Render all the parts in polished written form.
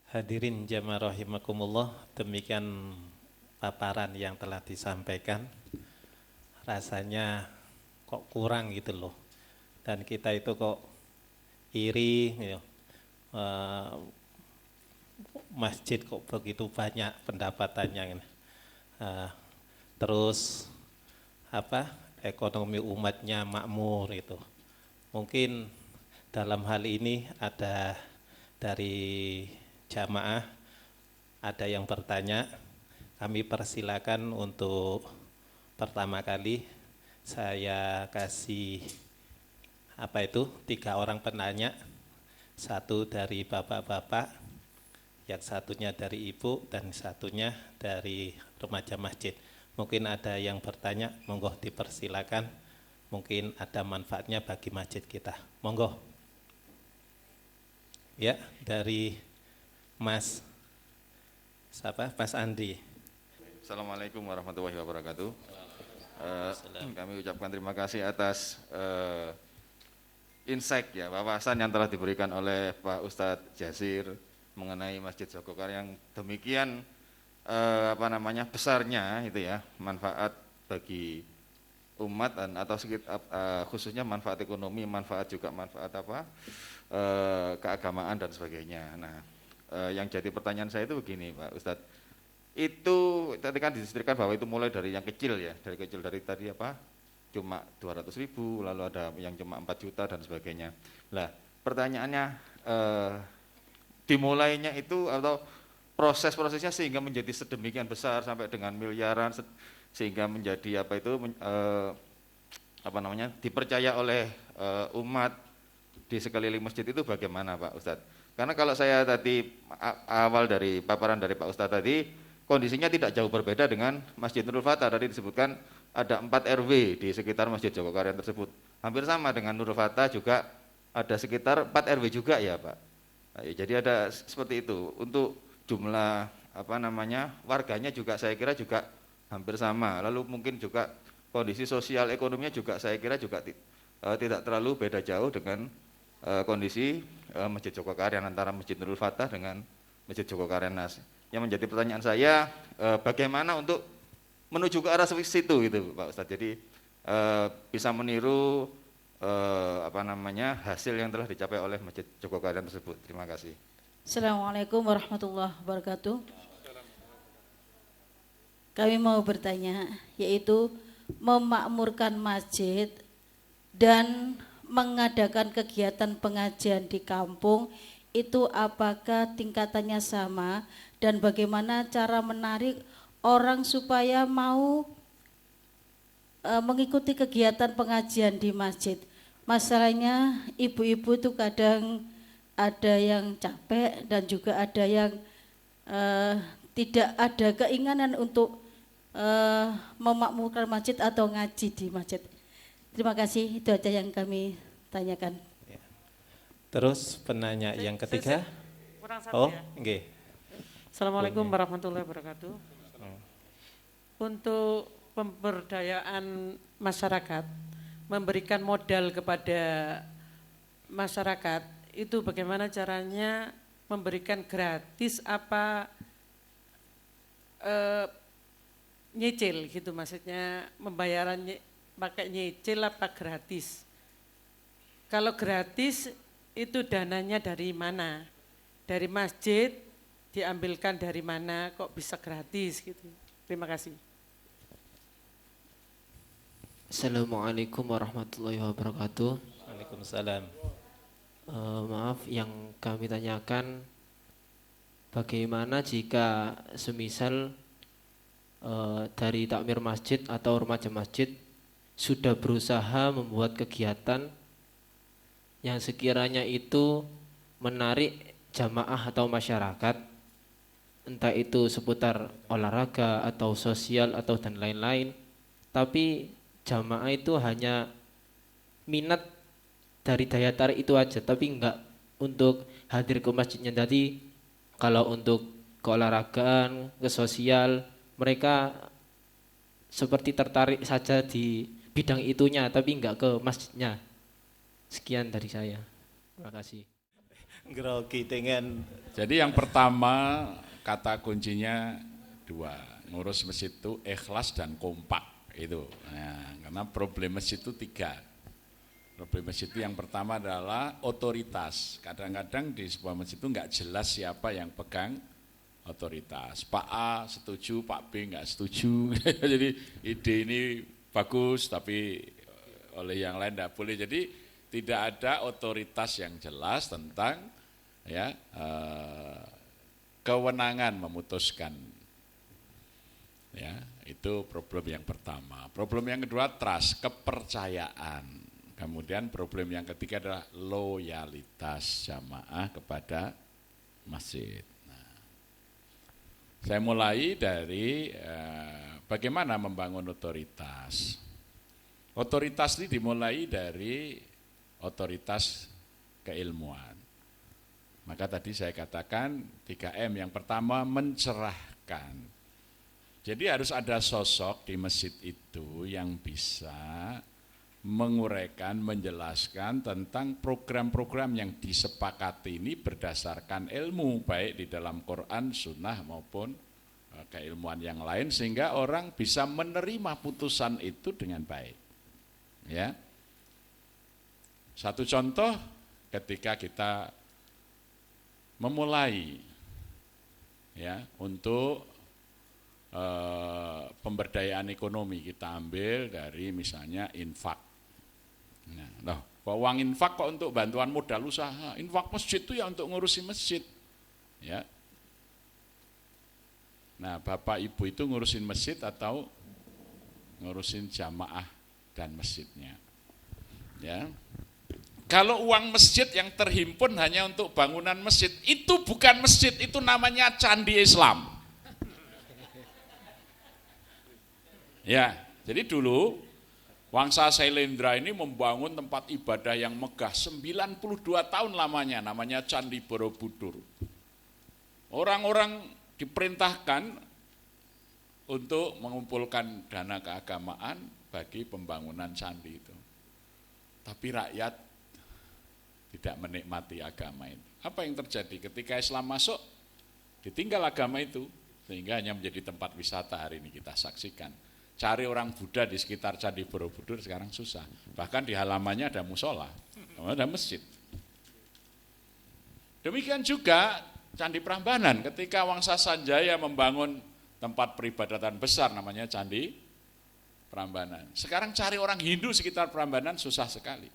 Hadirin jamaah rahimakumullah, demikian paparan yang telah disampaikan. Rasanya kok kurang gitu loh. Dan kita itu kok iri, ya. Eh, Masjid kok begitu banyak pendapatannya. Eh, Terus ekonomi umatnya makmur itu. Mungkin dalam hal ini ada dari jamaah ada yang bertanya, kami persilakan untuk pertama kali saya kasih 3 orang penanya, satu dari bapak-bapak, yang satunya dari ibu dan satunya dari remaja masjid. Mungkin ada yang bertanya, monggo dipersilakan, mungkin ada manfaatnya bagi masjid kita. Monggo. Ya, dari Mas Andri. Assalamualaikum warahmatullahi wabarakatuh. Kami ucapkan terima kasih atas insight ya, wawasan yang telah diberikan oleh Pak Ustadz Jasir mengenai Masjid Jogokar yang demikian besarnya itu ya, manfaat bagi umat dan atau khususnya manfaat ekonomi, manfaat juga manfaat keagamaan dan sebagainya. Nah, yang jadi pertanyaan saya itu begini Pak Ustadz, itu tadi kan disebutkan bahwa itu mulai dari yang kecil ya, dari kecil, dari tadi cuma 200.000, lalu ada yang cuma 4 juta dan sebagainya. Nah, pertanyaannya dimulainya itu atau proses-prosesnya sehingga menjadi sedemikian besar sampai dengan miliaran sehingga menjadi dipercaya oleh umat di sekeliling masjid itu bagaimana Pak Ustadz? Karena kalau saya tadi awal dari paparan dari Pak Ustadz tadi, kondisinya tidak jauh berbeda dengan Masjid Nurul Fatah. Tadi disebutkan ada 4 RW di sekitar Masjid Jogokarian tersebut. Hampir sama dengan Nurul Fatah juga ada sekitar 4 RW juga ya Pak. Nah, jadi ada seperti itu. Untuk jumlah warganya juga saya kira juga hampir sama. Lalu mungkin juga kondisi sosial ekonominya juga saya kira juga tidak terlalu beda jauh dengan kondisi Masjid Jogokarian, antara Masjid Nurul Fatah dengan Masjid Jogokarian Nas. Yang menjadi pertanyaan saya, bagaimana untuk menuju ke arah situ gitu Pak Ustadz. Jadi bisa meniru hasil yang telah dicapai oleh Masjid Jogokarian tersebut. Terima kasih. Assalamualaikum warahmatullahi wabarakatuh. Kami mau bertanya, yaitu memakmurkan masjid dan mengadakan kegiatan pengajian di kampung itu apakah tingkatannya sama dan bagaimana cara menarik orang supaya mau mengikuti kegiatan pengajian di masjid. Masalahnya ibu-ibu itu kadang ada yang capek dan juga ada yang tidak ada keinginan untuk memakmurkan masjid atau ngaji di masjid. Terima kasih, itu aja yang kami tanyakan. Ya. Terus penanya yang ketiga. Kurang satu Oh, ya. nggih. Assalamualaikum warahmatullahi wabarakatuh. Untuk pemberdayaan masyarakat, memberikan modal kepada masyarakat, itu bagaimana caranya memberikan gratis apa nyicil gitu, maksudnya membayaran pakai nyicil apa gratis. Kalau gratis itu dananya dari mana? Dari masjid diambilkan dari mana kok bisa gratis gitu. Terima kasih. Assalamualaikum warahmatullahi wabarakatuh. Waalaikumsalam. Maaf, yang kami tanyakan, bagaimana jika semisal dari takmir masjid atau remaja masjid sudah berusaha membuat kegiatan yang sekiranya itu menarik jamaah atau masyarakat, entah itu seputar olahraga atau sosial atau dan lain-lain, tapi jamaah itu hanya minat dari daya tarik itu aja, tapi enggak untuk hadir ke masjidnya. Tadi kalau untuk keolahragaan, ke sosial, mereka seperti tertarik saja di bidang itunya, tapi enggak ke masjidnya. Sekian dari saya. Terima kasih. Grogi dengan Jadi yang pertama kata kuncinya 2, ngurus masjid itu ikhlas dan kompak itu. Nah, karena problem masjid itu 3. Problem masjid itu yang pertama adalah otoritas. Kadang-kadang di sebuah masjid itu nggak jelas siapa yang pegang otoritas. Pak A setuju, Pak B nggak setuju. Jadi ide ini bagus tapi oleh yang lain tidak boleh. Jadi tidak ada otoritas yang jelas tentang ya kewenangan memutuskan. Ya, itu problem yang pertama. Problem yang kedua trust, kepercayaan. Kemudian problem yang ketiga adalah loyalitas jamaah kepada masjid. Nah, saya mulai dari bagaimana membangun otoritas. Otoritas ini dimulai dari otoritas keilmuan. Maka tadi saya katakan 3M. Yang pertama mencerahkan. Jadi harus ada sosok di masjid itu yang bisa menguraikan, menjelaskan tentang program-program yang disepakati ini berdasarkan ilmu, baik di dalam Quran, Sunnah maupun keilmuan yang lain, sehingga orang bisa menerima putusan itu dengan baik. Ya, satu contoh ketika kita memulai ya untuk pemberdayaan ekonomi, kita ambil dari misalnya infak. Nah, uang infak kok untuk bantuan modal usaha, infak masjid itu ya untuk ngurusi masjid. Ya. Nah, Bapak Ibu itu ngurusin masjid atau ngurusin jamaah dan masjidnya. Ya. Kalau uang masjid yang terhimpun hanya untuk bangunan masjid, itu bukan masjid, itu namanya candi Islam. Ya, jadi dulu Wangsa Sailendra ini membangun tempat ibadah yang megah 92 tahun lamanya, namanya Candi Borobudur. Orang-orang diperintahkan untuk mengumpulkan dana keagamaan bagi pembangunan candi itu. Tapi rakyat tidak menikmati agama itu. Apa yang terjadi ketika Islam masuk? Ditinggal agama itu, sehingga hanya menjadi tempat wisata hari ini kita saksikan. Cari orang Buddha di sekitar Candi Borobudur sekarang susah. Bahkan di halamannya ada musola, ada masjid. Demikian juga Candi Prambanan, ketika Wangsa Sanjaya membangun tempat peribadatan besar namanya Candi Prambanan. Sekarang cari orang Hindu sekitar Prambanan susah sekali.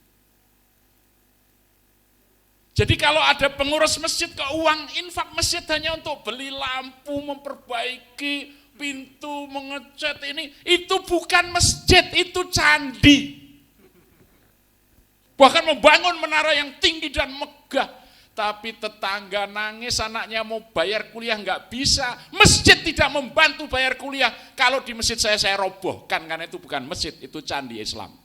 Jadi kalau ada pengurus masjid ke uang infak masjid hanya untuk beli lampu, memperbaiki pintu, mengecat ini, itu bukan masjid, itu candi. Bahkan membangun menara yang tinggi dan megah. Tapi tetangga nangis, anaknya mau bayar kuliah nggak bisa. Masjid tidak membantu bayar kuliah. Kalau di masjid saya robohkan, karena itu bukan masjid, itu candi Islam.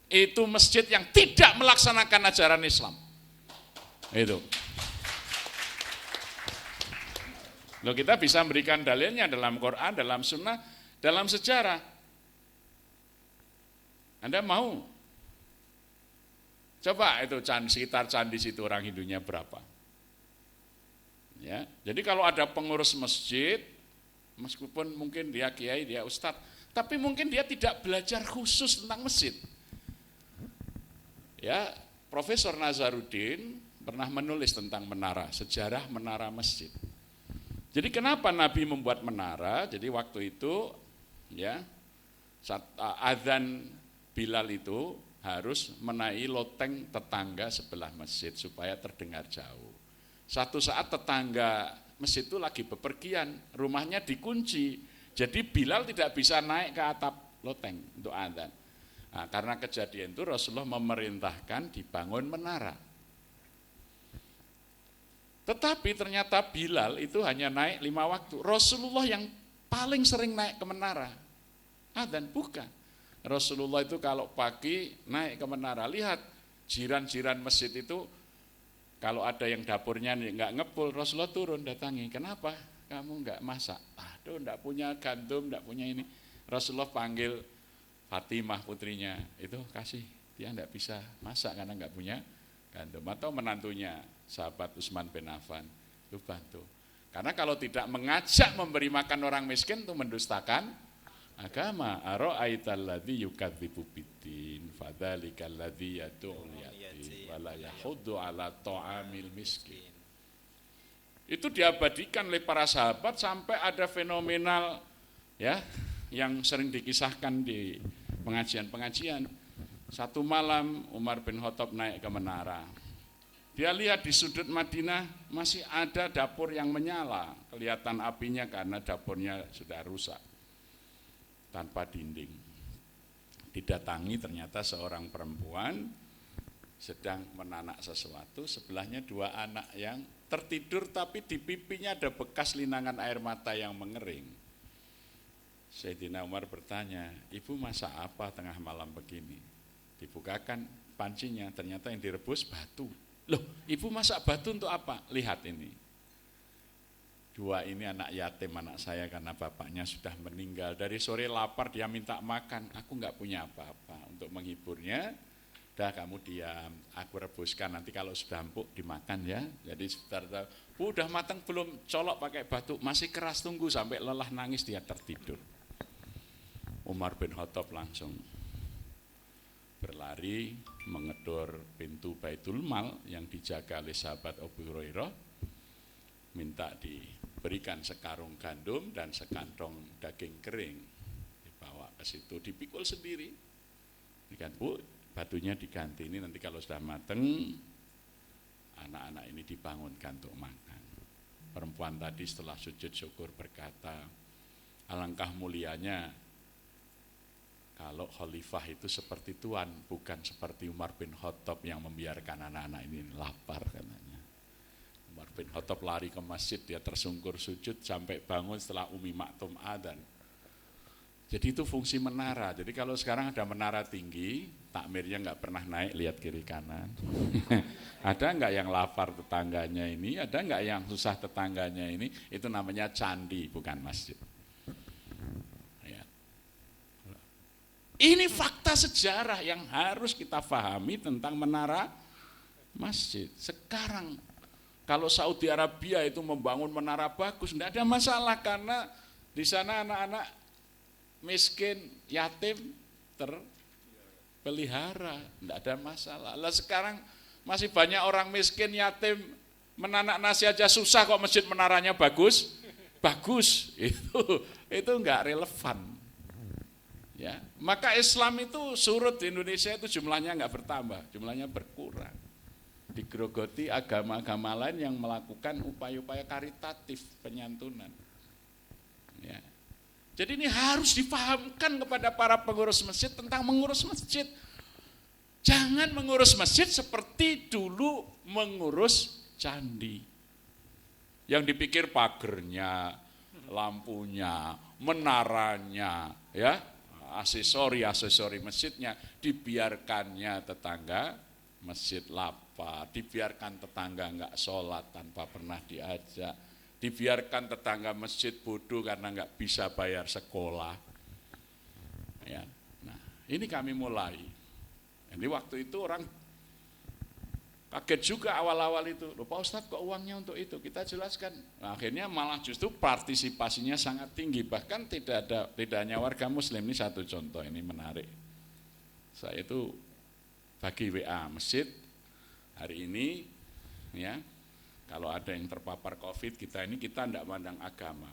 Itu masjid yang tidak melaksanakan ajaran Islam. Itu. Loh, kita bisa memberikan dalilnya dalam Quran, dalam Sunnah, dalam sejarah. Anda mau? Coba itu sekitar candi situ orang Hindunya berapa? Ya, jadi kalau ada pengurus masjid, meskipun mungkin dia kiai, dia ustadz, tapi mungkin dia tidak belajar khusus tentang masjid. Ya, Profesor Nazarudin pernah menulis tentang menara, sejarah menara masjid. Jadi kenapa Nabi membuat menara? Jadi waktu itu ya azan Bilal itu harus menaiki loteng tetangga sebelah masjid supaya terdengar jauh. Satu saat tetangga masjid itu lagi bepergian, rumahnya dikunci. Jadi Bilal tidak bisa naik ke atap loteng untuk azan. Nah, karena kejadian itu Rasulullah memerintahkan dibangun menara. Tetapi ternyata Bilal itu hanya naik 5 waktu. Rasulullah yang paling sering naik ke menara. Adzan bukan. Rasulullah itu kalau pagi naik ke menara. Lihat jiran-jiran masjid itu kalau ada yang dapurnya nggak ngepul, Rasulullah turun datangi. Kenapa? Kamu nggak masak? Aduh, nggak punya gandum, nggak punya ini. Rasulullah panggil Fatimah putrinya. Itu kasih. Dia nggak bisa masak karena nggak punya gandum, atau menantunya sahabat Utsman bin Affan itu bantu. Karena kalau tidak mengajak memberi makan orang miskin itu mendustakan agama. Ara'aital ladzi yukadzibu biddin fadzalikal ladzi yad'ul yatim wala yahuddu ala ta'amil miskin. Itu diabadikan oleh para sahabat sampai ada fenomenal ya yang sering dikisahkan di pengajian-pengajian. Satu malam Umar bin Khattab naik ke menara. Dia lihat di sudut Madinah masih ada dapur yang menyala, kelihatan apinya karena dapurnya sudah rusak, tanpa dinding. Didatangi ternyata seorang perempuan sedang menanak sesuatu, sebelahnya dua anak yang tertidur tapi di pipinya ada bekas linangan air mata yang mengering. Sayyidina Umar bertanya, ibu masak apa tengah malam begini? Dibukakan pancinya, ternyata yang direbus batu. Loh, ibu masak batu untuk apa? Lihat ini. Dua ini anak yatim anak saya karena bapaknya sudah meninggal. Dari sore lapar dia minta makan. Aku enggak punya apa-apa. Untuk menghiburnya, dah kamu diam, aku rebuskan. Nanti kalau sudah empuk dimakan ya. Jadi sebentar, bu udah matang belum? Colok pakai batu. Masih keras, tunggu sampai lelah nangis dia tertidur. Umar bin Khattab langsung berlari mengedor pintu Baitul Mal yang dijaga oleh sahabat Abu Hurairah, minta diberikan sekarung gandum dan sekantong daging kering, dibawa ke situ, dipikul sendiri. Dikan, bu, batunya diganti, ini nanti kalau sudah mateng, anak-anak ini dibangunkan untuk makan. Perempuan tadi setelah sujud syukur berkata, alangkah mulianya kalau khalifah itu seperti tuan, bukan seperti Umar bin Khattab yang membiarkan anak-anak ini lapar katanya. Umar bin Khattab lari ke masjid, dia tersungkur sujud sampai bangun setelah Umi Maktum adzan. Jadi itu fungsi menara. Jadi kalau sekarang ada menara tinggi, takmirnya nggak pernah naik lihat kiri kanan. Ada nggak yang lapar tetangganya ini? Ada nggak yang susah tetangganya ini? Itu namanya candi, bukan masjid. Ini fakta sejarah yang harus kita pahami tentang menara masjid. Sekarang kalau Saudi Arabia itu membangun menara bagus, tidak ada masalah karena di sana anak-anak miskin, yatim terpelihara, tidak ada masalah. Lah sekarang masih banyak orang miskin, yatim menanak nasi aja susah kok masjid menaranya bagus. Bagus, itu enggak relevan. Ya, maka Islam itu surut di Indonesia itu jumlahnya enggak bertambah, jumlahnya berkurang. Digerogoti agama-agama lain yang melakukan upaya-upaya karitatif penyantunan. Ya. Jadi ini harus dipahamkan kepada para pengurus masjid tentang mengurus masjid. Jangan mengurus masjid seperti dulu mengurus candi. Yang dipikir pagernya, lampunya, menaranya, ya, aksesori masjidnya, dibiarkannya tetangga masjid lapar, dibiarkan tetangga enggak sholat tanpa pernah diajak, dibiarkan tetangga masjid bodoh karena enggak bisa bayar sekolah. Ya, nah ini kami mulai. Jadi waktu itu orang kaget juga awal-awal itu, loh Pak Ustadz kok uangnya untuk itu, kita jelaskan. Nah, akhirnya malah justru partisipasinya sangat tinggi, bahkan tidak hanya warga muslim. Ini satu contoh, ini menarik. Saya itu bagi WA masjid, hari ini ya, kalau ada yang terpapar COVID, kita tidak pandang agama.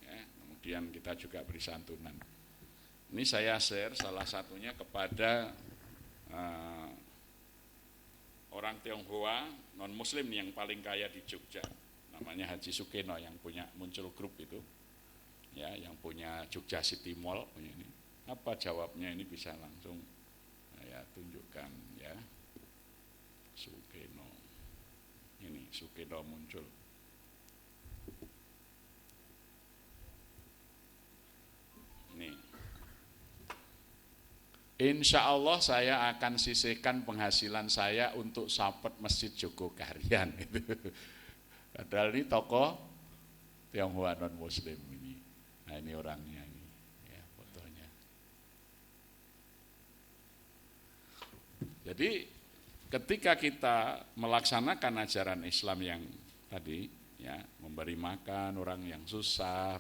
Ya, kemudian kita juga beri santunan. Ini saya share salah satunya kepada orang Tionghoa non muslim yang paling kaya di Jogja, namanya Haji Sukeno yang punya Muncul Group itu, ya, yang punya Jogja City Mall punya ini. Apa jawabnya ini bisa langsung saya tunjukkan ya. Sukeno, ini Sukeno muncul. Nih. Insya Allah saya akan sisihkan penghasilan saya untuk support Masjid Jogokarian. Padahal ini tokoh Tionghoa non Muslim ini. Nah ini orangnya ini, ya, fotonya. Jadi ketika kita melaksanakan ajaran Islam yang tadi, ya, memberi makan orang yang susah,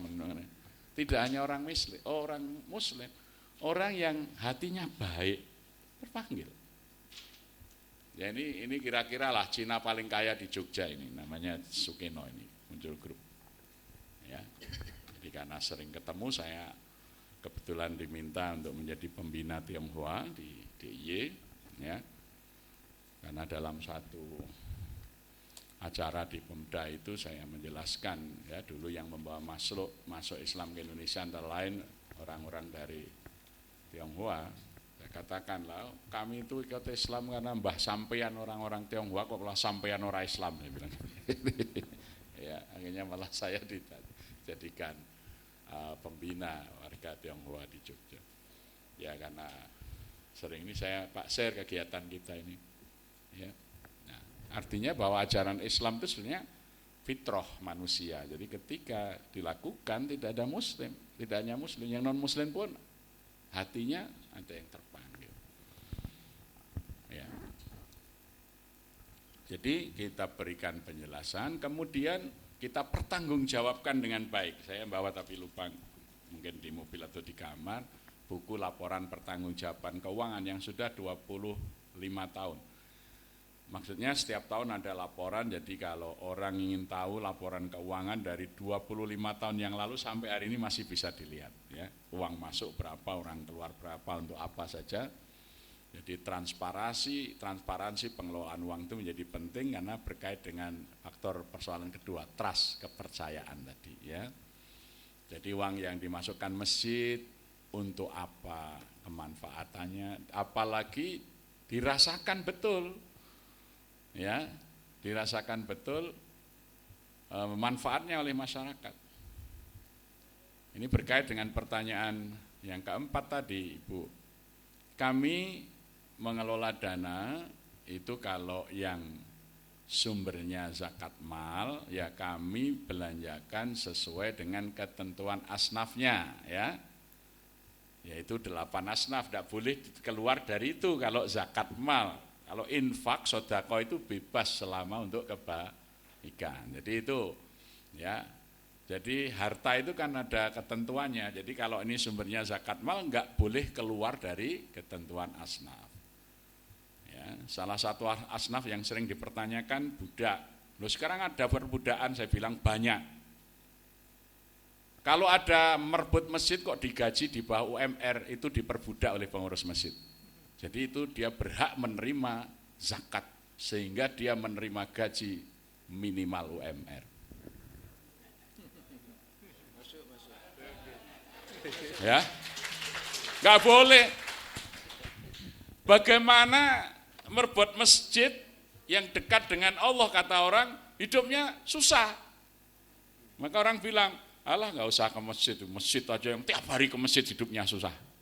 tidak hanya orang Muslim, orang yang hatinya baik terpanggil. Ya ini kira-kira lah Cina paling kaya di Jogja ini, namanya Sukeno ini, muncul grup. Ya, jadi karena sering ketemu saya kebetulan diminta untuk menjadi pembina Tionghoa di DIY, ya. Karena dalam satu acara di Pemda itu saya menjelaskan, ya, dulu yang membawa masuk Islam ke Indonesia antara lain orang-orang dari Tionghoa. Saya katakan lah, kami itu ikut Islam karena mbah sampean orang-orang Tionghoa kok malah sampean orang Islam, saya bilang. Ya, akhirnya malah saya dijadikan pembina warga Tionghoa di Jogja. Ya, karena sering ini saya Pak share kegiatan kita ini. Ya. Nah, artinya bahwa ajaran Islam itu sebenarnya fitrah manusia. Jadi ketika dilakukan tidak ada Muslim, tidak hanya Muslim, yang non Muslim pun hatinya ada yang terpanggil. Ya. Jadi kita berikan penjelasan, kemudian kita pertanggungjawabkan dengan baik. Saya bawa tapi lupa, mungkin di mobil atau di kamar, buku laporan pertanggungjawaban keuangan yang sudah 25 tahun. Maksudnya setiap tahun ada laporan, jadi kalau orang ingin tahu laporan keuangan dari 25 tahun yang lalu sampai hari ini masih bisa dilihat. Ya. Uang masuk berapa, orang keluar berapa, untuk apa saja. Jadi transparansi pengelolaan uang itu menjadi penting karena berkait dengan faktor persoalan kedua, trust, kepercayaan tadi. Ya. Jadi uang yang dimasukkan masjid untuk apa kemanfaatannya, apalagi dirasakan betul. Ya, dirasakan betul manfaatnya oleh masyarakat. Ini berkait dengan pertanyaan yang keempat tadi, Ibu. Kami mengelola dana itu kalau yang sumbernya zakat mal, ya kami belanjakan sesuai dengan ketentuan asnafnya, ya. Yaitu 8 asnaf, tidak boleh keluar dari itu kalau zakat mal. Kalau infak, sodako itu bebas selama untuk kebaikan. Jadi itu, ya. Jadi harta itu kan ada ketentuannya. Jadi kalau ini sumbernya zakat mal, enggak boleh keluar dari ketentuan asnaf. Ya, salah satu asnaf yang sering dipertanyakan budak. Loh sekarang ada perbudakan, saya bilang banyak. Kalau ada merebut masjid kok digaji di bawah UMR, itu diperbudak oleh pengurus masjid. Jadi itu dia berhak menerima zakat sehingga dia menerima gaji minimal UMR. Ya, nggak boleh. Bagaimana merebut masjid yang dekat dengan Allah, kata orang hidupnya susah. Maka orang bilang, alah nggak usah ke masjid, masjid aja yang tiap hari ke masjid hidupnya susah.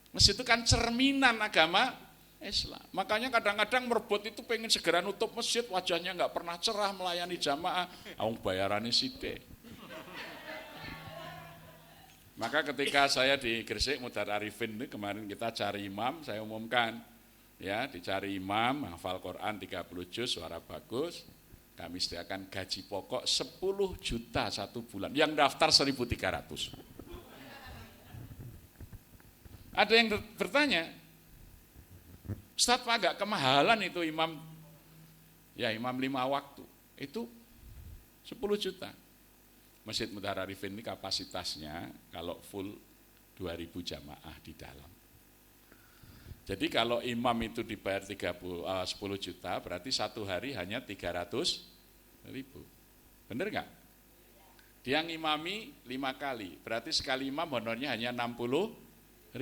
Masjid itu kan cerminan agama Islam. Makanya kadang-kadang merebut itu pengen segera nutup masjid, wajahnya nggak pernah cerah melayani jamaah, awang bayarannya sithik. Maka ketika saya di Gresik Mudar Arifin kemarin kita cari imam, saya umumkan, ya dicari imam, hafal Quran 30 juz, suara bagus, kami sediakan gaji pokok 10 juta satu bulan, yang daftar 1.300. Ada yang bertanya, Ustadz Pak agak kemahalan itu imam, ya imam 5 waktu, itu 10 juta. Masjid Mudar Arifin ini kapasitasnya kalau full 2.000 jamaah di dalam. Jadi kalau imam itu dibayar 10 juta, berarti satu hari hanya 300.000. Benar nggak? Dia ngimami 5 kali, berarti sekali imam honornya hanya 60.000.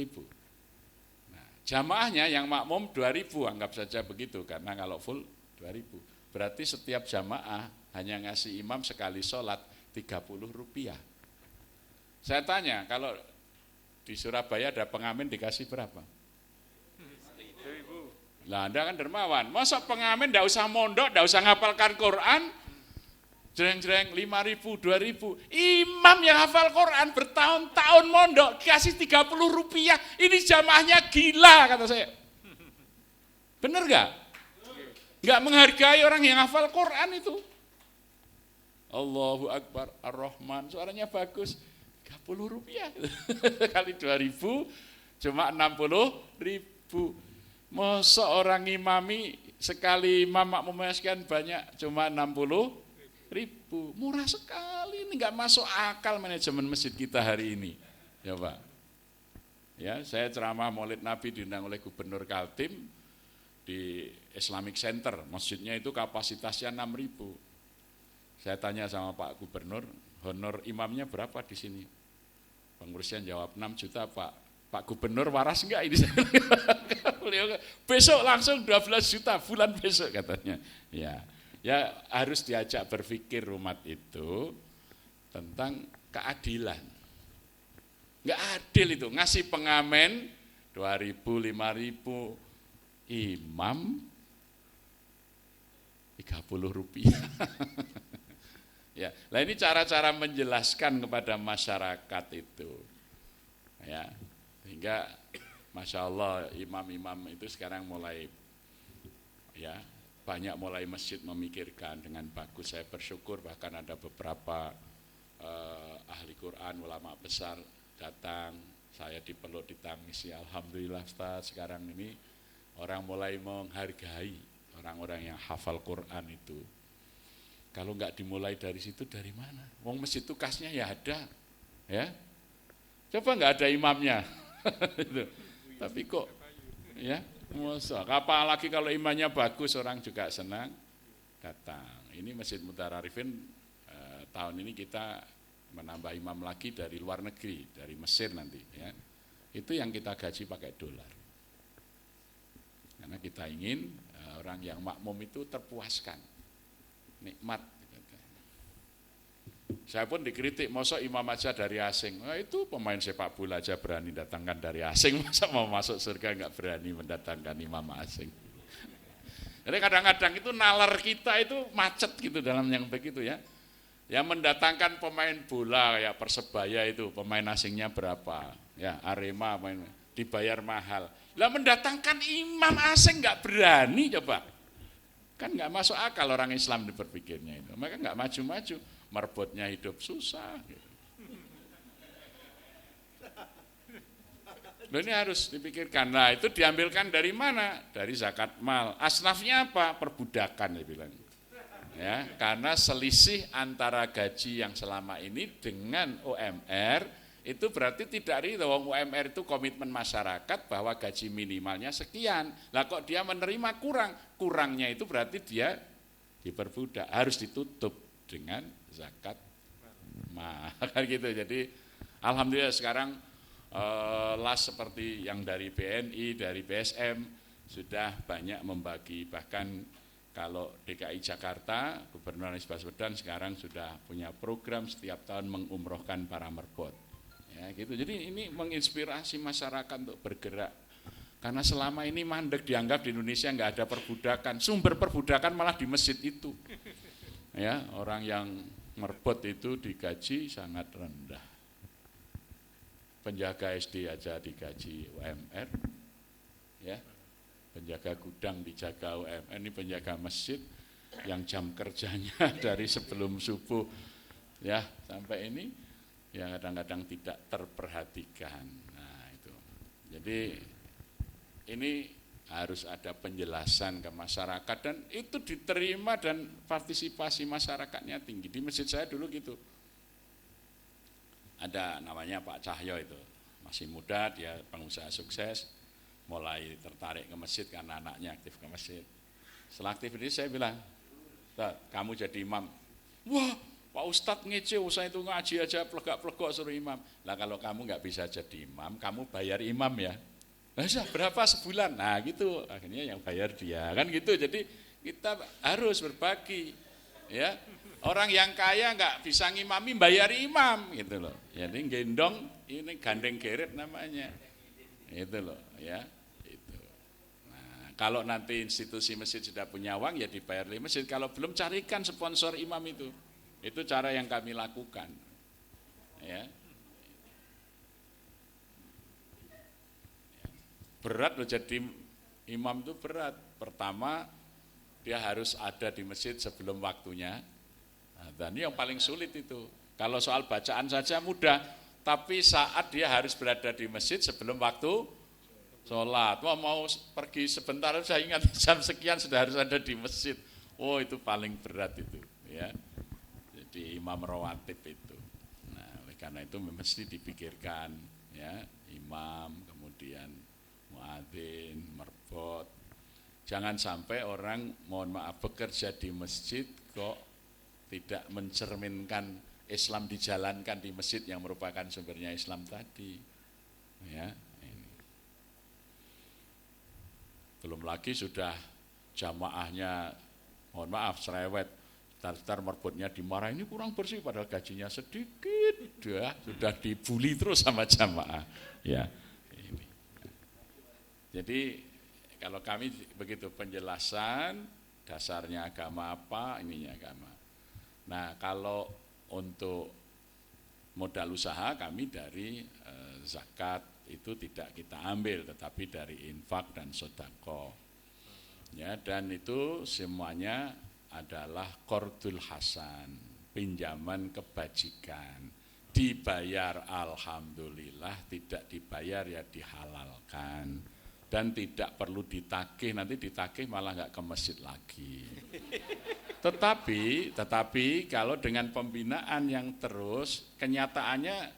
Nah, jamaahnya yang makmum 2.000, anggap saja begitu, karena kalau full 2.000. Berarti setiap jamaah hanya ngasih imam sekali sholat 30 rupiah. Saya tanya, kalau di Surabaya ada pengamen dikasih berapa? Lah Anda kan dermawan, masa pengamen enggak usah mondok, enggak usah ngapalkan Quran, jreng-jreng 5.000, 2.000. Imam yang hafal Quran bertahun-tahun mondok, kasih 30 rupiah, ini jamaahnya gila, kata saya. Bener nggak? Nggak menghargai orang yang hafal Quran itu. Allahu Akbar, Ar-Rahman, suaranya bagus, 30 rupiah. Kali 2.000, cuma 60.000. Masa orang imami, sekali imam makmumnya sekian banyak, cuma 60.000. Murah sekali, ini nggak masuk akal manajemen masjid kita hari ini. Ya Pak. Ya, saya ceramah Maulid Nabi diundang oleh Gubernur Kaltim di Islamic Center. Masjidnya itu kapasitasnya 6.000. Saya tanya sama Pak Gubernur, honor imamnya berapa di sini? Pengurusnya jawab 6 juta Pak. Pak Gubernur waras enggak ini? Besok langsung 12 juta bulan besok katanya. Ya harus diajak berpikir umat itu tentang keadilan. Enggak adil itu, ngasih pengamen 2.000, 5.000, imam 30 rupiah. Ya, nah ini cara-cara menjelaskan kepada masyarakat itu. Ya, sehingga Masya Allah imam-imam itu sekarang mulai ya banyak mulai masjid memikirkan dengan bagus. Saya bersyukur bahkan ada beberapa ahli Quran, ulama besar datang, saya dipeluk ditangisi. Alhamdulillah Ustaz, sekarang ini orang mulai menghargai orang-orang yang hafal Quran itu. Kalau nggak dimulai dari situ, dari mana? Wong masjid itu kasnya ya ada, ya. Coba nggak ada imamnya, tapi kok, ya, masa. Apalagi kalau imamnya bagus, orang juga senang datang. Ini Masjid Mutiara Arifin tahun ini kita menambah imam lagi dari luar negeri, dari Mesir nanti, ya. Itu yang kita gaji pakai dolar. Karena kita ingin orang yang makmum itu terpuaskan, nikmat. Saya pun dikritik, masa imam aja dari asing. Nah, itu pemain sepak bola aja berani datangkan dari asing, masa mau masuk surga nggak berani mendatangkan imam asing. Jadi kadang-kadang itu nalar kita itu macet gitu dalam yang begitu ya. Yang mendatangkan pemain bola ya Persebaya itu pemain asingnya berapa? Ya Arema main dibayar mahal. Lah mendatangkan imam asing nggak berani coba. Kan nggak masuk akal orang Islam berpikirnya itu. Mereka nggak maju-maju, merebutnya hidup susah. Gitu. Loh, ini harus dipikirkan. Nah itu diambilkan dari mana? Dari zakat mal. Asnafnya apa? Perbudakan dia bilang. Ya, karena selisih antara gaji yang selama ini dengan UMR itu berarti tidak ridho. UMR itu komitmen masyarakat bahwa gaji minimalnya sekian. Lah kok dia menerima kurang? Kurangnya itu berarti dia diperbudak, harus ditutup dengan zakat mal. Gitu. Jadi alhamdulillah sekarang las seperti yang dari BNI, dari BSM sudah banyak membagi, bahkan kalau DKI Jakarta, Gubernur Anies Baswedan sekarang sudah punya program setiap tahun mengumrohkan para merbot. Ya, gitu. Jadi ini menginspirasi masyarakat untuk bergerak. Karena selama ini mandek dianggap di Indonesia nggak ada perbudakan. Sumber perbudakan malah di masjid itu. Ya, orang yang merbot itu digaji sangat rendah. Penjaga SD aja digaji UMR. Ya. Penjaga gudang dijaga UMR, ini penjaga masjid yang jam kerjanya dari sebelum subuh ya sampai ini yang kadang-kadang tidak terperhatikan. Nah itu, jadi ini harus ada penjelasan ke masyarakat dan itu diterima dan partisipasi masyarakatnya tinggi. Di masjid saya dulu gitu, ada namanya Pak Cahyo itu, masih muda, dia pengusaha sukses. Mulai tertarik ke masjid karena anaknya aktif ke masjid. Setelah aktif ini saya bilang, kamu jadi imam. Wah, Pak Ustadz ngece, usah itu ngaji aja plegak-plegok suruh imam. Lah kalau kamu nggak bisa jadi imam, kamu bayar imam ya. Nah, berapa sebulan? Nah gitu, akhirnya yang bayar dia kan gitu. Jadi kita harus berbagi, ya. Orang yang kaya nggak bisa ngimami, bayar imam gitu loh. Jadi gendong ini gandeng geret namanya, itu loh, ya. Kalau nanti institusi masjid sudah punya uang ya dibayar oleh masjid. Kalau belum carikan sponsor imam itu. Itu cara yang kami lakukan. Ya. Berat loh jadi imam itu berat. Pertama, dia harus ada di masjid sebelum waktunya. Nah, dan ini yang paling sulit itu. Kalau soal bacaan saja mudah, tapi saat dia harus berada di masjid sebelum waktu sholat. Wah, mau pergi sebentar, saya ingat jam sekian sudah harus ada di masjid. Oh, itu paling berat itu, ya. Jadi imam rawatib itu. Nah, oleh karena itu mesti dipikirkan, ya, imam, kemudian muadzin, merbot. Jangan sampai orang, mohon maaf, bekerja di masjid kok tidak mencerminkan Islam dijalankan di masjid yang merupakan sumbernya Islam tadi, ya. Ini. Belum lagi sudah jamaahnya, mohon maaf, cerewet, tar merbotnya dimarah, ini kurang bersih padahal gajinya sedikit, sudah dibully terus sama jamaah, ya. Ini. Jadi kalau kami begitu penjelasan dasarnya agama apa, ininya agama. Nah, kalau untuk modal usaha kami dari zakat itu tidak kita ambil, tetapi dari infak dan sedekah. Ya, dan itu semuanya adalah qardul hasan, pinjaman kebajikan. Dibayar alhamdulillah, tidak dibayar ya dihalalkan. Dan tidak perlu ditagih, nanti ditagih malah nggak ke masjid lagi. Tetapi kalau dengan pembinaan yang terus, kenyataannya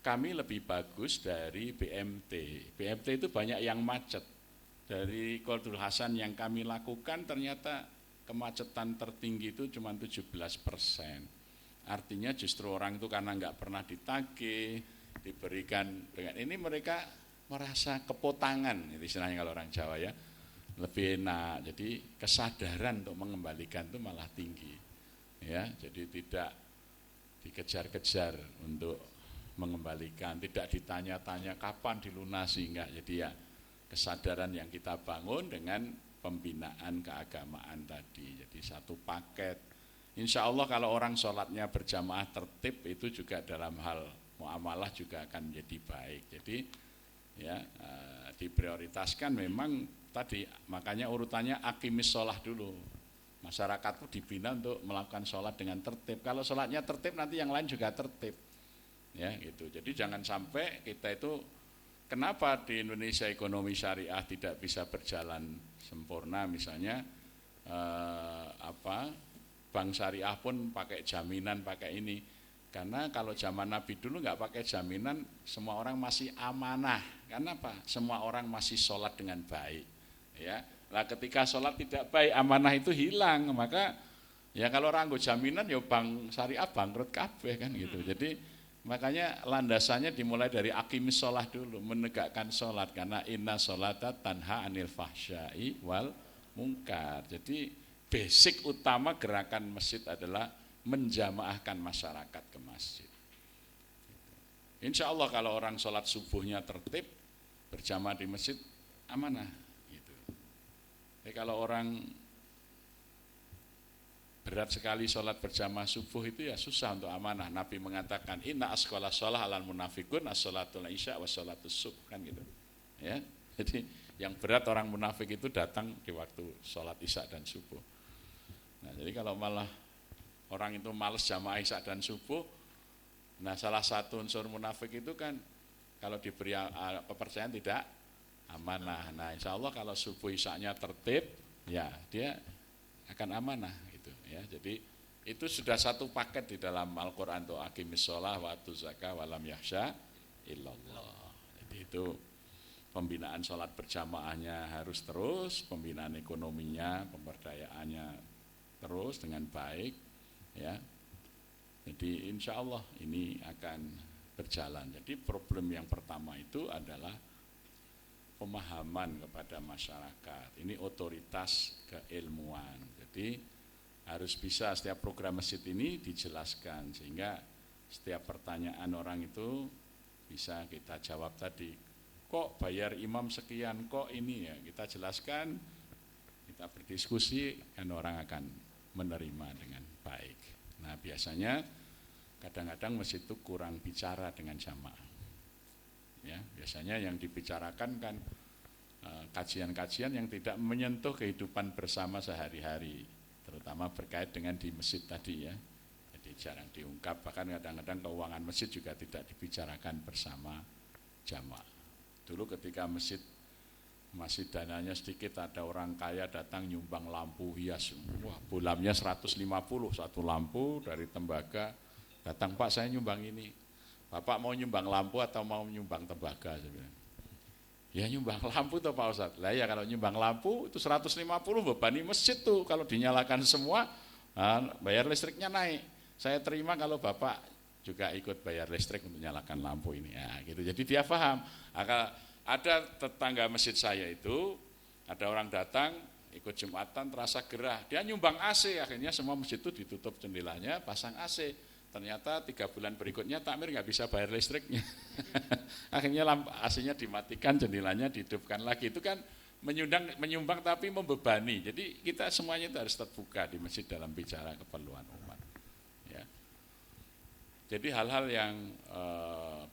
kami lebih bagus dari BMT. BMT itu banyak yang macet. Dari Qardul Hasan yang kami lakukan ternyata kemacetan tertinggi itu cuma 17%. Artinya justru orang itu karena nggak pernah ditagih, diberikan dengan ini mereka merasa kepotangan, itu istilahnya kalau orang Jawa ya, lebih enak. Jadi kesadaran untuk mengembalikan itu malah tinggi, ya. Jadi tidak dikejar-kejar untuk mengembalikan, tidak ditanya-tanya kapan dilunasi, enggak. Jadi ya kesadaran yang kita bangun dengan pembinaan keagamaan tadi. Jadi satu paket. Insya Allah kalau orang sholatnya berjamaah tertib itu juga dalam hal muamalah juga akan menjadi baik. Jadi ya diprioritaskan memang tadi, makanya urutannya aqimis sholat dulu. Masyarakat itu dibina untuk melakukan sholat dengan tertib. Kalau sholatnya tertib nanti yang lain juga tertib, ya gitu. Jadi jangan sampai kita itu, kenapa di Indonesia ekonomi syariah tidak bisa berjalan sempurna, misalnya bank syariah pun pakai jaminan, pakai ini. Karena kalau zaman Nabi dulu nggak pakai jaminan, semua orang masih amanah. Karena apa? Semua orang masih sholat dengan baik. Ya, nah ketika sholat tidak baik, amanah itu hilang. Maka ya kalau orang jaminan, ya bank syariah bangkrut kabeh kan gitu. Jadi makanya landasannya dimulai dari aqimis sholat dulu, menegakkan sholat. Karena inna sholata tanha anil fahsyai wal mungkar. Jadi basic utama gerakan masjid adalah menjamaahkan masyarakat ke masjid. Insya Allah kalau orang sholat subuhnya tertib, berjamaah di masjid, amanah. Gitu. Jadi kalau orang berat sekali sholat berjamaah subuh itu ya susah untuk amanah. Nabi mengatakan, inna asqala sholah alal munafikun as-sholatul isya wa sholatus sub, kan gitu. Ya, jadi yang berat orang munafik itu datang di waktu sholat isya dan subuh. Nah, jadi kalau malah orang itu malas jamaah isya dan subuh, nah salah satu unsur munafik itu kan kalau diberi kepercayaan tidak amanah. Nah insya Allah kalau subuh isyanya tertib, ya dia akan amanah gitu ya. Jadi itu sudah satu paket di dalam Al-Quran untuk aqimis sholah wa atuz zakah wa lam yakhsha illallah. Jadi itu pembinaan sholat berjamaahnya harus terus, pembinaan ekonominya, pemberdayaannya terus dengan baik. Ya, jadi insya Allah ini akan berjalan. Jadi problem yang pertama itu adalah pemahaman kepada masyarakat. Ini otoritas keilmuan. Jadi harus bisa setiap program masjid ini dijelaskan sehingga setiap pertanyaan orang itu bisa kita jawab tadi. Kok bayar imam sekian? Kok ini ya? Kita jelaskan, kita berdiskusi, kan orang akan menerima dengan baik. Nah biasanya kadang-kadang masjid itu kurang bicara dengan jamaah. Ya, biasanya yang dibicarakan kan kajian-kajian yang tidak menyentuh kehidupan bersama sehari-hari, terutama berkait dengan di masjid tadi ya. Jadi jarang diungkap, bahkan kadang-kadang keuangan masjid juga tidak dibicarakan bersama jamaah. Dulu ketika masjid masih dananya sedikit, ada orang kaya datang nyumbang lampu hias, wah bulamnya 150 satu lampu dari tembaga, datang Pak saya nyumbang ini, Bapak mau nyumbang lampu atau mau nyumbang tembaga? Saya bilang, ya nyumbang lampu tuh Pak Ustadz. Lah ya kalau nyumbang lampu itu 150 bebani masjid tuh, kalau dinyalakan semua bayar listriknya naik. Saya terima kalau Bapak juga ikut bayar listrik untuk nyalakan lampu ini ya gitu. Jadi dia paham. Ada tetangga masjid saya itu, ada orang datang ikut Jumatan terasa gerah, dia nyumbang AC, akhirnya semua masjid itu ditutup jendelanya, pasang AC. Ternyata 3 bulan berikutnya takmir nggak bisa bayar listriknya. Akhirnya AC-nya dimatikan, jendelanya dihidupkan lagi. Itu kan menyumbang tapi membebani. Jadi kita semuanya itu harus terbuka di masjid dalam bicara keperluan umat. Ya. Jadi hal-hal yang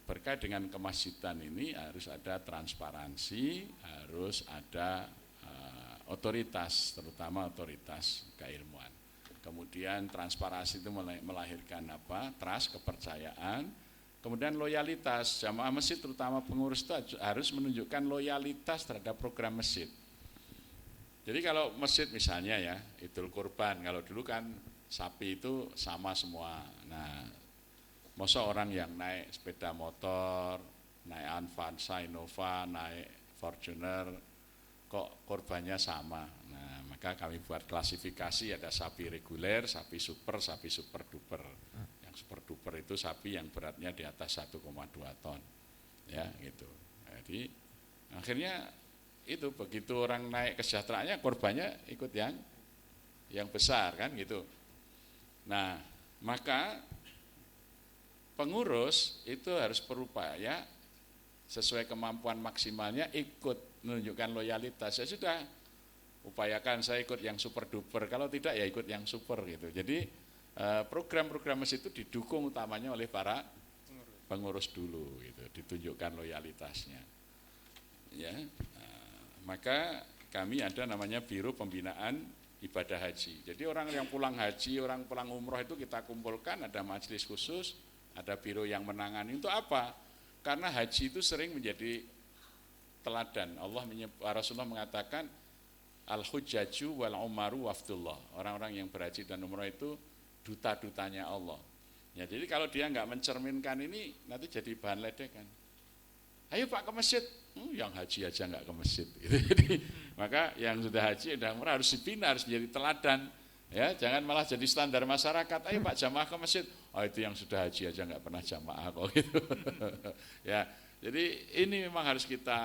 berkait dengan kemasjidan ini harus ada transparansi, harus ada otoritas, terutama otoritas keilmuan. Kemudian transparansi itu melahirkan apa? Trust, kepercayaan. Kemudian loyalitas, jamaah masjid terutama pengurus itu harus menunjukkan loyalitas terhadap program masjid. Jadi kalau masjid misalnya ya, Idul Kurban, kalau dulu kan sapi itu sama semua. Nah, masa orang yang naik sepeda motor, naik Avanza, Innova, naik Fortuner, kok korbannya sama. Nah, maka kami buat klasifikasi, ada sapi reguler, sapi super duper. Yang super duper itu sapi yang beratnya di atas 1,2 ton. Ya, gitu. Jadi akhirnya itu begitu orang naik kesejahteraannya, korbannya ikut yang besar kan gitu. Nah, maka pengurus itu harus berupaya sesuai kemampuan maksimalnya ikut menunjukkan loyalitas. Ya sudah, upayakan saya ikut yang super duper, kalau tidak ya ikut yang super gitu. Jadi program-program masjid itu didukung utamanya oleh para pengurus dulu gitu, ditunjukkan loyalitasnya. Ya, maka kami ada namanya Biro Pembinaan Ibadah Haji. Jadi orang yang pulang haji, orang pulang umroh itu kita kumpulkan, ada majelis khusus, ada biro yang menangani. Untuk apa? Karena haji itu sering menjadi teladan. Rasulullah mengatakan al-hujjaju wal umaru wafdullah. Orang-orang yang berhaji dan umrah itu duta-dutanya Allah. Ya, jadi kalau dia nggak mencerminkan ini, nanti jadi bahan ledekan. Ayo Pak ke masjid, yang haji aja nggak ke masjid. Jadi, maka yang sudah haji, sudah umrah harus dibina, harus menjadi teladan. Ya, jangan malah jadi standar masyarakat. Ayo Pak jamaah ke masjid. Oh itu yang sudah haji aja nggak pernah jamaah kok gitu. Ya, jadi ini memang harus kita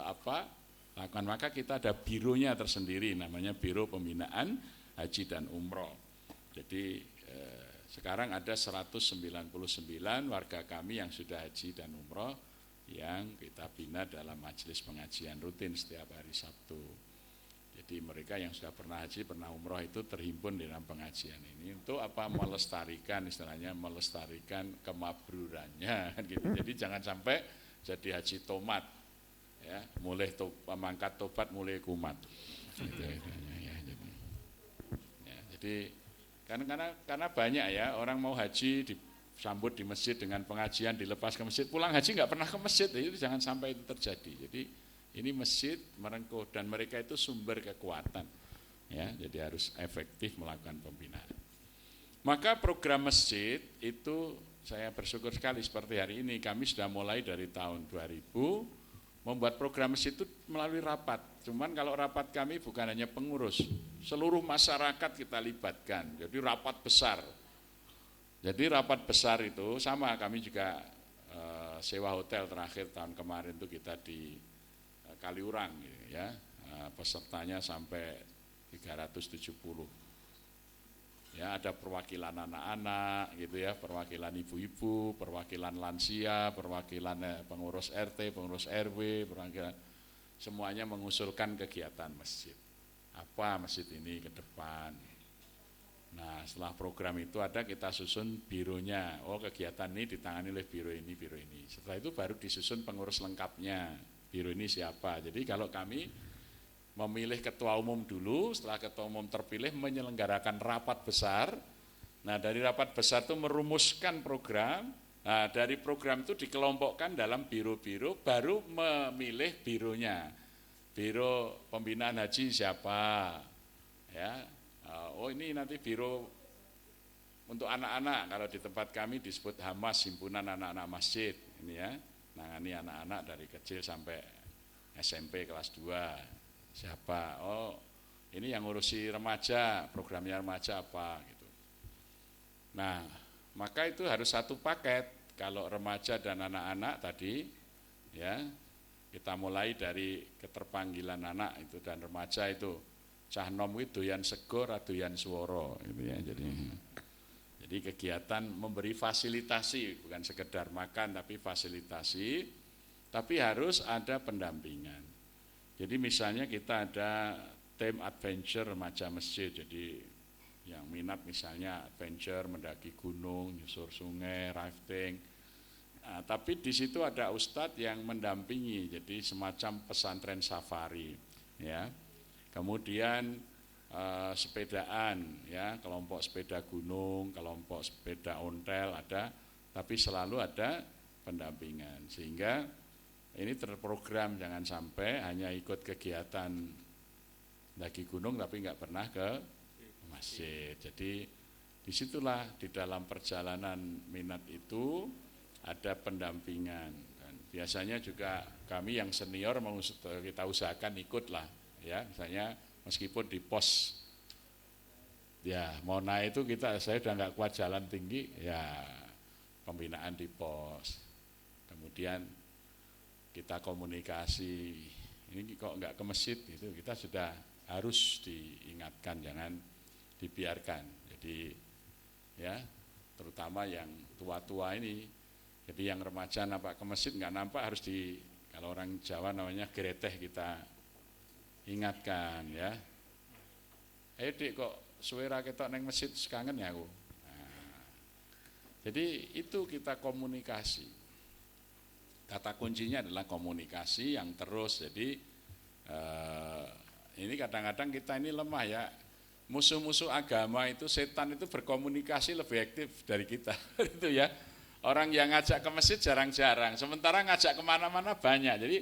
lakukan. Maka kita ada bironya tersendiri, namanya Biro Pembinaan Haji dan Umroh. Jadi sekarang ada 199 warga kami yang sudah haji dan umroh yang kita bina dalam majelis pengajian rutin setiap hari Sabtu. Jadi mereka yang sudah pernah haji, pernah umroh itu terhimpun di dalam pengajian ini untuk apa? Melestarikan, istilahnya melestarikan kemabrurannya gitu. Jadi jangan sampai jadi haji tomat, ya, mulai mangkat tobat, mulai kumat. Gitu, jadi karena banyak ya orang mau haji disambut di masjid dengan pengajian, dilepas ke masjid, pulang haji nggak pernah ke masjid, itu jangan sampai itu terjadi. Jadi ini masjid merengkuh dan mereka itu sumber kekuatan, ya, jadi harus efektif melakukan pembinaan. Maka program masjid itu saya bersyukur sekali seperti hari ini kami sudah mulai dari tahun 2000 membuat program masjid itu melalui rapat. Cuman kalau rapat kami bukan hanya pengurus, seluruh masyarakat kita libatkan. Jadi rapat besar. Jadi rapat besar itu sama kami juga sewa hotel terakhir tahun kemarin itu kita di Kaliurang ya. Pesertanya sampai 370. Ya, ada perwakilan anak-anak gitu ya, perwakilan ibu-ibu, perwakilan lansia, perwakilan pengurus RT, pengurus RW, perwakilan, semuanya mengusulkan kegiatan masjid. Apa masjid ini ke depan? Nah, setelah program itu ada, kita susun bironya. Oh, kegiatan ini ditangani oleh biro ini, biro ini. Setelah itu baru disusun pengurus lengkapnya. biro ini siapa. Jadi kalau kami memilih ketua umum dulu, setelah ketua umum terpilih menyelenggarakan rapat besar. Nah dari rapat besar itu merumuskan program. Nah dari program itu dikelompokkan dalam biro-biro, baru memilih bironya. Biro pembinaan haji siapa? Ya, oh ini nanti biro untuk anak-anak. Kalau di tempat kami disebut Hamas, himpunan anak-anak masjid. Ini ya, nangani anak-anak dari kecil sampai SMP kelas 2. Siapa? Oh, ini yang ngurusi remaja, programnya remaja apa gitu. Nah, maka itu harus satu paket. Kalau remaja dan anak-anak tadi, ya kita mulai dari keterpanggilan anak itu dan remaja itu. Cah nom itu doyan sego, doyan swara gitu ya. Jadi kegiatan memberi fasilitasi, bukan sekedar makan tapi fasilitasi, tapi harus ada pendampingan. Jadi misalnya kita ada tim adventure remaja masjid, jadi yang minat misalnya adventure, mendaki gunung, nyusur sungai, rafting. Nah, tapi di situ ada ustadz yang mendampingi, jadi semacam pesantren safari, ya. Kemudian sepedaan, ya, kelompok sepeda gunung, kelompok sepeda ontel ada, tapi selalu ada pendampingan, sehingga ini terprogram, jangan sampai hanya ikut kegiatan daki gunung tapi nggak pernah ke masjid. Jadi disitulah di dalam perjalanan minat itu ada pendampingan. Dan biasanya juga kami yang senior kita usahakan ikutlah, ya, misalnya meskipun di pos, ya Mona itu saya udah nggak kuat jalan tinggi, ya pembinaan di pos. Kemudian kita komunikasi, ini kok nggak ke masjid gitu, kita sudah harus diingatkan, jangan dibiarkan. Jadi ya terutama yang tua-tua ini, jadi yang remaja nampak ke masjid nggak nampak, harus kalau orang Jawa namanya gereteh, kita ingatkan ya. Ayo dik, kok suara ketok neng masjid kangen ya aku. Nah, jadi itu kita komunikasi. Kata kuncinya adalah komunikasi yang terus. Jadi ini kadang-kadang kita ini lemah ya. Musuh-musuh agama itu, setan itu berkomunikasi lebih aktif dari kita. Itu ya. Orang yang ngajak ke masjid jarang-jarang. Sementara ngajak kemana-mana banyak. Jadi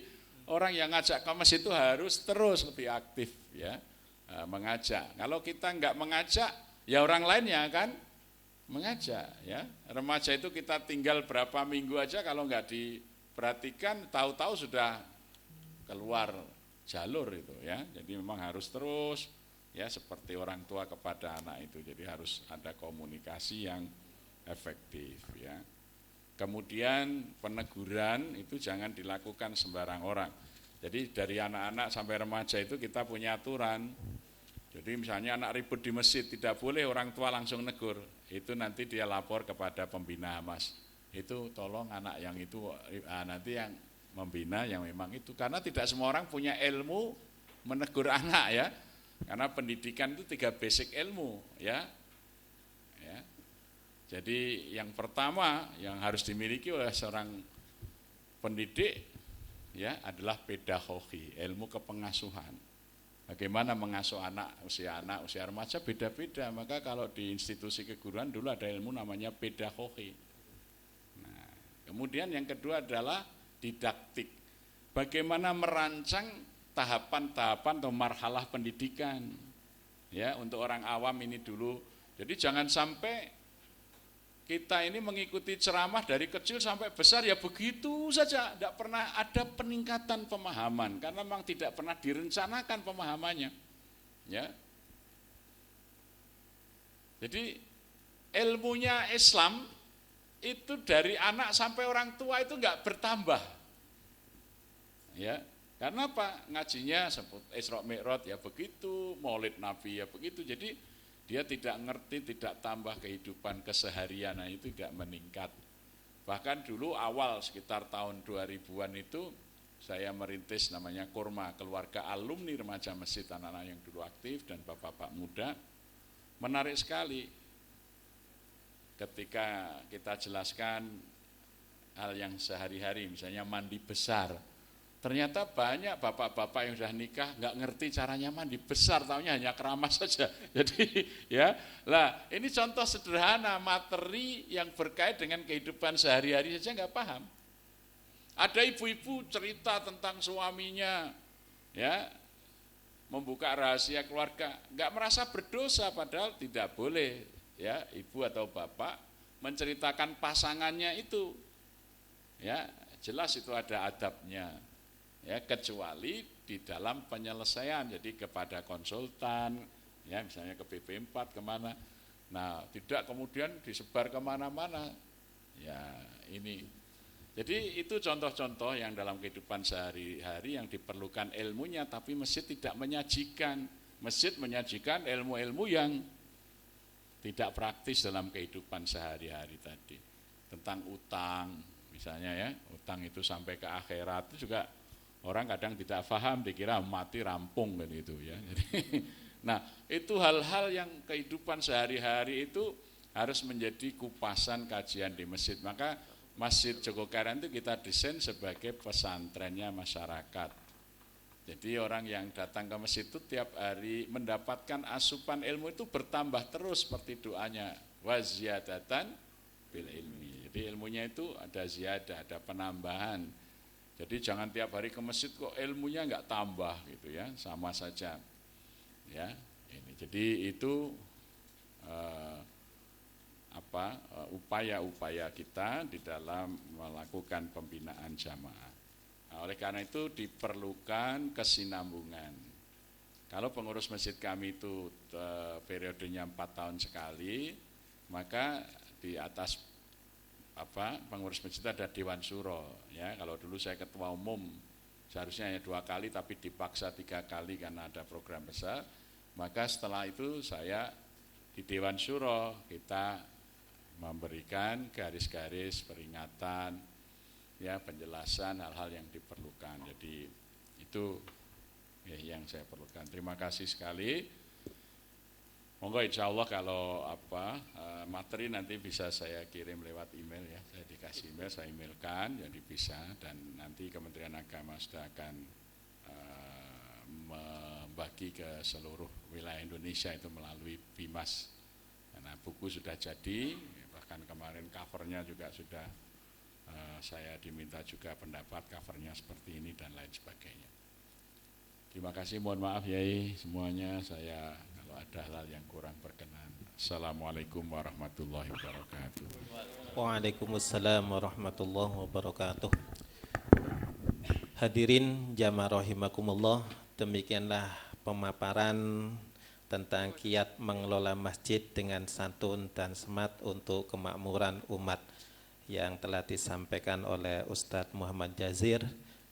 orang yang ngajak ke masjid itu harus terus lebih aktif ya, mengajak. Kalau kita enggak mengajak, ya orang lain yang akan mengajak ya. Remaja itu kita tinggal berapa minggu aja, kalau enggak diperhatikan tahu-tahu sudah keluar jalur itu ya. Jadi memang harus terus ya, seperti orang tua kepada anak itu. Jadi harus ada komunikasi yang efektif ya. Kemudian peneguran itu jangan dilakukan sembarang orang. Jadi dari anak-anak sampai remaja itu kita punya aturan. Jadi misalnya anak ribut di masjid, tidak boleh orang tua langsung negur. Itu nanti dia lapor kepada pembina Mas. Itu tolong anak yang itu nanti yang membina yang memang itu. Karena tidak semua orang punya ilmu menegur anak ya. Karena pendidikan itu 3 basic ilmu ya. Jadi yang pertama yang harus dimiliki oleh seorang pendidik ya adalah pedagogi, ilmu kepengasuhan. Bagaimana mengasuh anak usia remaja beda-beda. Maka kalau di institusi keguruan dulu ada ilmu namanya pedagogi. Nah, kemudian yang kedua adalah didaktik. Bagaimana merancang tahapan-tahapan atau marhalah pendidikan. Ya, untuk orang awam ini dulu. Jadi jangan sampai kita ini mengikuti ceramah dari kecil sampai besar ya begitu saja, tidak pernah ada peningkatan pemahaman karena memang tidak pernah direncanakan pemahamannya. Ya. Jadi ilmunya Islam itu dari anak sampai orang tua itu enggak bertambah. Ya. Karena apa? Ngajinya sebut Isra Mi'raj ya begitu, Maulid Nabi ya begitu. Jadi dia tidak ngerti, tidak tambah kehidupan keseharian, nah itu tidak meningkat. Bahkan dulu awal sekitar tahun 2000-an itu saya merintis namanya Kurma, keluarga alumni remaja masjid, anak-anak yang dulu aktif dan bapak-bapak muda. Menarik sekali ketika kita jelaskan hal yang sehari-hari, misalnya mandi besar. Ternyata banyak bapak-bapak yang sudah nikah nggak ngerti caranya mandi besar, taunya hanya keramas saja. Jadi ya, lah ini contoh sederhana materi yang berkait dengan kehidupan sehari-hari saja nggak paham. Ada ibu-ibu cerita tentang suaminya, ya membuka rahasia keluarga, nggak merasa berdosa padahal tidak boleh, ya ibu atau bapak menceritakan pasangannya itu, ya jelas itu ada adabnya. Ya, kecuali di dalam penyelesaian, jadi kepada konsultan, ya misalnya ke BP4 kemana, nah tidak kemudian disebar kemana-mana, ya ini. Jadi itu contoh-contoh yang dalam kehidupan sehari-hari yang diperlukan ilmunya, tapi masjid tidak menyajikan, masjid menyajikan ilmu-ilmu yang tidak praktis dalam kehidupan sehari-hari tadi, tentang utang, misalnya ya, utang itu sampai ke akhirat itu juga orang kadang tidak paham, dikira mati rampung kan itu ya. Jadi, nah itu hal-hal yang kehidupan sehari-hari itu harus menjadi kupasan kajian di masjid. Maka Masjid Jogokaryan itu kita desain sebagai pesantrennya masyarakat. Jadi orang yang datang ke masjid itu tiap hari mendapatkan asupan ilmu itu bertambah terus seperti doanya waziyadatan bil ilmi. Jadi ilmunya itu ada ziyadah, ada penambahan. Jadi jangan tiap hari ke masjid kok ilmunya enggak tambah gitu ya, sama saja. Ya, ini. Jadi itu upaya-upaya kita di dalam melakukan pembinaan jamaah. Nah, oleh karena itu diperlukan kesinambungan. Kalau pengurus masjid kami itu periodenya 4 tahun sekali, maka di atas pengurus masjid ada Dewan Syuro. Ya, kalau dulu saya ketua umum, seharusnya hanya 2 kali, tapi dipaksa 3 kali karena ada program besar. Maka setelah itu saya di Dewan Syuro kita memberikan garis-garis peringatan, ya penjelasan hal-hal yang diperlukan. Jadi itu ya, yang saya perlukan. Terima kasih sekali. Monggo insya Allah kalau materi nanti bisa saya kirim lewat email ya. Saya dikasih email, saya emailkan, jadi bisa. Dan nanti Kementerian Agama sudah akan membagi ke seluruh wilayah Indonesia itu melalui Bimas. Karena buku sudah jadi, bahkan kemarin covernya juga sudah saya diminta juga pendapat covernya seperti ini dan lain sebagainya. Terima kasih, mohon maaf Yai semuanya, saya kalau ada hal yang kurang berkenan. Assalamualaikum warahmatullahi wabarakatuh. Waalaikumsalam warahmatullahi wabarakatuh. Hadirin jamaah rahimakumullah, demikianlah pemaparan tentang kiat mengelola masjid dengan santun dan semat untuk kemakmuran umat yang telah disampaikan oleh Ustadz Muhammad Jazir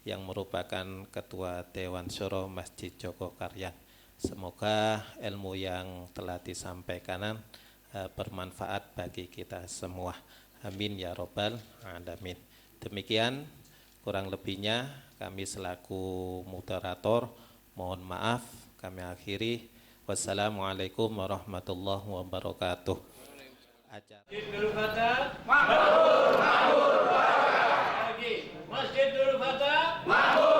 yang merupakan Ketua Dewan Syuro Masjid Jogokaryan. Semoga ilmu yang telah disampaikan bermanfaat bagi kita semua. Amin ya robbal alamin. Demikian kurang lebihnya kami selaku moderator mohon maaf, kami akhiri. Wassalamualaikum warahmatullahi wabarakatuh. Masjid Nurul Fatah, mahmud, mahmud, mahmud. Masjid Nurul Fatah, mahmud.